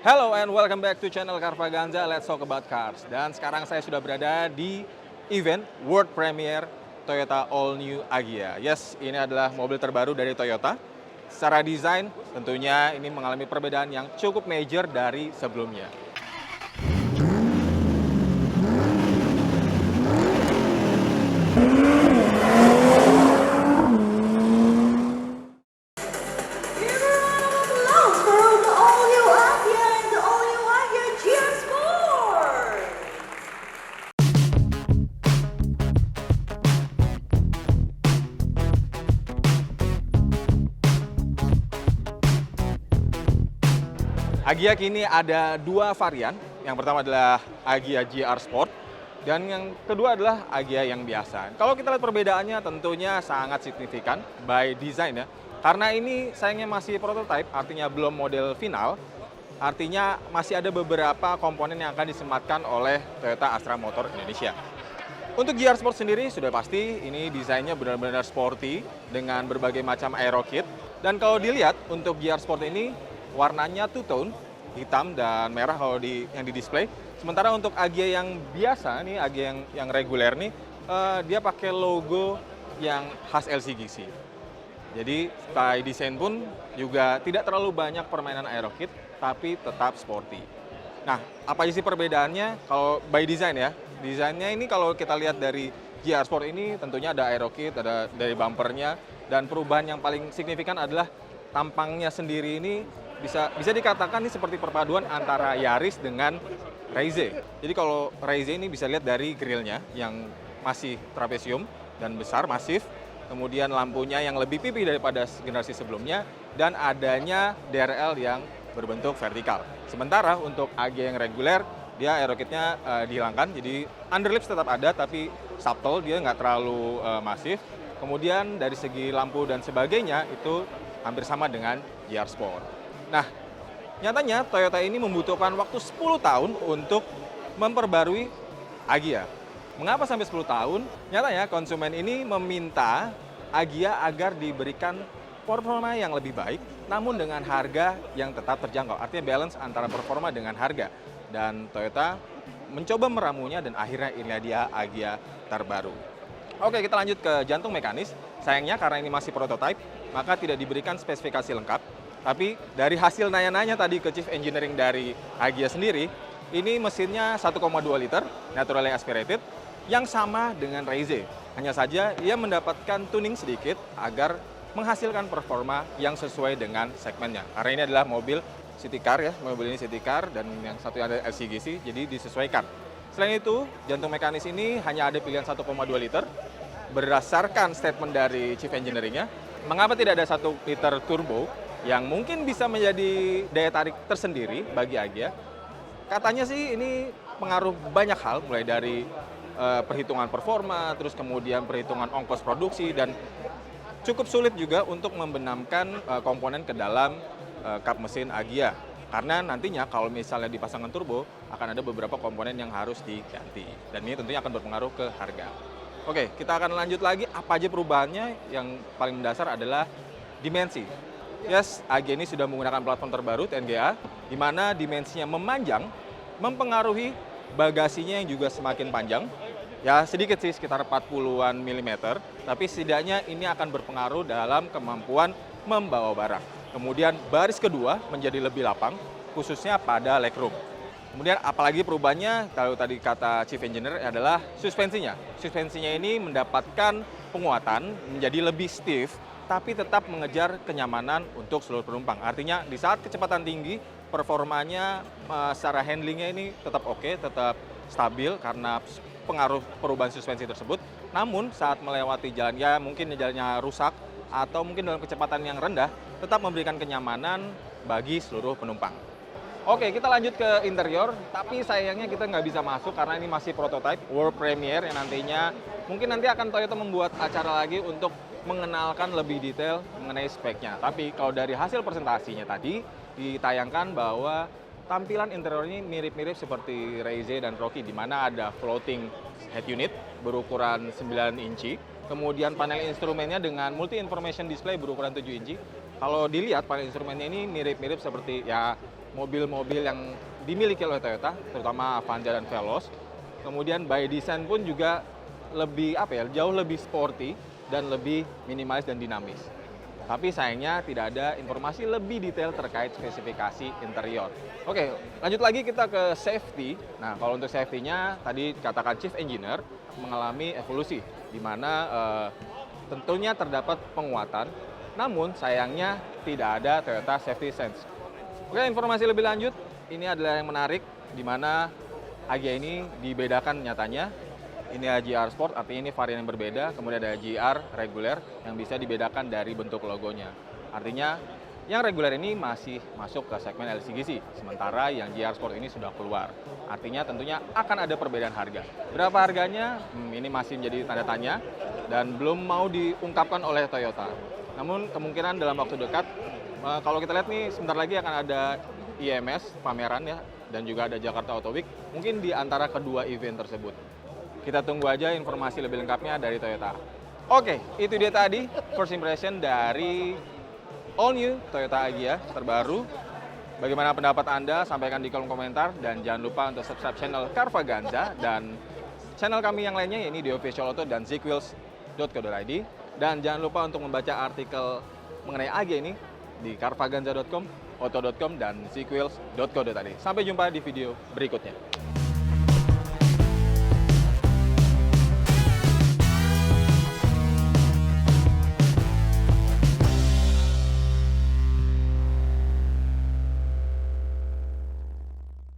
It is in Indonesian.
Hello and welcome back to channel Carvaganza, Let's Talk About Cars. Dan sekarang saya sudah berada di event World Premiere Toyota All New Agya. Yes, ini adalah mobil terbaru dari Toyota. Secara desain tentunya ini mengalami perbedaan yang cukup major dari sebelumnya. Agya kini ada dua varian. Yang pertama adalah Agya GR Sport dan yang kedua adalah Agya yang biasa. Kalau kita lihat perbedaannya tentunya sangat signifikan by design ya. Karena ini sayangnya masih prototype, artinya belum model final. Artinya masih ada beberapa komponen yang akan disematkan oleh Toyota Astra Motor Indonesia. Untuk GR Sport sendiri sudah pasti ini desainnya benar-benar sporty dengan berbagai macam aero kit. Dan kalau dilihat untuk GR Sport ini warnanya two tone, hitam dan merah kalau yang di display. Sementara untuk Agya yang biasa nih, Agya yang reguler nih, dia pakai logo yang khas LCGC. Jadi by design pun juga tidak terlalu banyak permainan aero kit, tapi tetap sporty. Nah, apa isi perbedaannya? Kalau by design ya, desainnya ini kalau kita lihat dari GR Sport ini tentunya ada aero kit, ada dari bumpernya, dan perubahan yang paling signifikan adalah tampangnya sendiri ini bisa dikatakan ini seperti perpaduan antara Yaris dengan Reize. Jadi kalau Reize ini bisa lihat dari grillnya yang masih trapesium dan besar, masif. Kemudian lampunya yang lebih pipih daripada generasi sebelumnya dan adanya DRL yang berbentuk vertikal. Sementara untuk Agya yang reguler, dia aero kitnya dihilangkan, jadi underlips tetap ada tapi subtle, dia nggak terlalu masif. Kemudian dari segi lampu dan sebagainya itu hampir sama dengan GR Sport. Nah, nyatanya Toyota ini membutuhkan waktu 10 tahun untuk memperbarui Agya. Mengapa sampai 10 tahun? Nyatanya konsumen ini meminta Agya agar diberikan performa yang lebih baik, namun dengan harga yang tetap terjangkau. Artinya balance antara performa dengan harga. Dan Toyota mencoba meramunya dan akhirnya inilah dia Agya terbaru. Oke, kita lanjut ke jantung mekanis. Sayangnya karena ini masih prototype, maka tidak diberikan spesifikasi lengkap. Tapi dari hasil nanya-nanya tadi ke Chief Engineering dari Agya sendiri, ini mesinnya 1,2 liter, naturally aspirated, yang sama dengan Reize. Hanya saja ia mendapatkan tuning sedikit agar menghasilkan performa yang sesuai dengan segmennya. Karena ini adalah mobil city car ya, mobil ini city car dan yang satu ada LCGC, jadi disesuaikan. Selain itu, jantung mekanis ini hanya ada pilihan 1,2 liter. Berdasarkan statement dari Chief Engineering-nya, mengapa tidak ada 1 liter turbo yang mungkin bisa menjadi daya tarik tersendiri bagi Agya? Katanya sih ini pengaruh banyak hal, mulai dari perhitungan performa, terus kemudian perhitungan ongkos produksi, dan cukup sulit juga untuk membenamkan komponen ke dalam kap mesin Agya. Karena nantinya kalau misalnya dipasangkan turbo, akan ada beberapa komponen yang harus diganti. Dan ini tentunya akan berpengaruh ke harga. Oke, kita akan lanjut lagi apa aja perubahannya. Yang paling mendasar adalah dimensi. Yes, Agya ini sudah menggunakan platform terbaru TNGA, di mana dimensinya memanjang, mempengaruhi bagasinya yang juga semakin panjang. Ya sedikit sih, sekitar 40-an mm, tapi setidaknya ini akan berpengaruh dalam kemampuan membawa barang. Kemudian baris kedua menjadi lebih lapang, khususnya pada legroom. Kemudian apalagi perubahannya, kalau tadi kata Chief Engineer adalah suspensinya. Suspensinya ini mendapatkan penguatan menjadi lebih stiff, tapi tetap mengejar kenyamanan untuk seluruh penumpang. Artinya di saat kecepatan tinggi, performanya secara handlingnya ini tetap oke, tetap stabil karena pengaruh perubahan suspensi tersebut. Namun saat melewati jalan, ya mungkin jalannya rusak atau mungkin dalam kecepatan yang rendah, tetap memberikan kenyamanan bagi seluruh penumpang. Oke, kita lanjut ke interior, tapi sayangnya kita nggak bisa masuk karena ini masih prototype World Premiere yang nantinya mungkin nanti akan Toyota membuat acara lagi untuk mengenalkan lebih detail mengenai speknya. Tapi kalau dari hasil presentasinya tadi ditayangkan bahwa tampilan interior ini mirip-mirip seperti Reize dan Rocky, di mana ada floating head unit berukuran 9 inci, kemudian panel instrumennya dengan multi information display berukuran 7 inci. Kalau dilihat panel instrumennya ini mirip-mirip seperti ya mobil-mobil yang dimiliki oleh Toyota, terutama Avanza dan Veloz. Kemudian by design pun juga lebih jauh lebih sporty dan lebih minimalis dan dinamis. Tapi sayangnya tidak ada informasi lebih detail terkait spesifikasi interior. Oke, lanjut lagi kita ke safety. Nah, kalau untuk safety-nya tadi katakan Chief Engineer mengalami evolusi, di mana tentunya terdapat penguatan, namun sayangnya tidak ada Toyota Safety Sense. Oke, informasi lebih lanjut, ini adalah yang menarik, di mana Agya ini dibedakan nyatanya. Ini GR Sport, artinya ini varian yang berbeda. Kemudian ada GR reguler yang bisa dibedakan dari bentuk logonya. Artinya yang reguler ini masih masuk ke segmen LCGC, sementara yang GR Sport ini sudah keluar. Artinya tentunya akan ada perbedaan harga. Berapa harganya? Ini masih menjadi tanda tanya dan belum mau diungkapkan oleh Toyota. Namun kemungkinan dalam waktu dekat, kalau kita lihat nih sebentar lagi akan ada IMS, pameran ya, dan juga ada Jakarta Auto Week, mungkin di antara kedua event tersebut. Kita tunggu aja informasi lebih lengkapnya dari Toyota. Oke, itu dia tadi first impression dari all new Toyota Agya terbaru. Bagaimana pendapat Anda? Sampaikan di kolom komentar. Dan jangan lupa untuk subscribe channel Carvaganza dan channel kami yang lainnya, yaitu The Official Auto dan zquills.co.id. Dan jangan lupa untuk membaca artikel mengenai Agya ini di carvaganza.com, auto.com, dan zquills.co.id. Sampai jumpa di video berikutnya.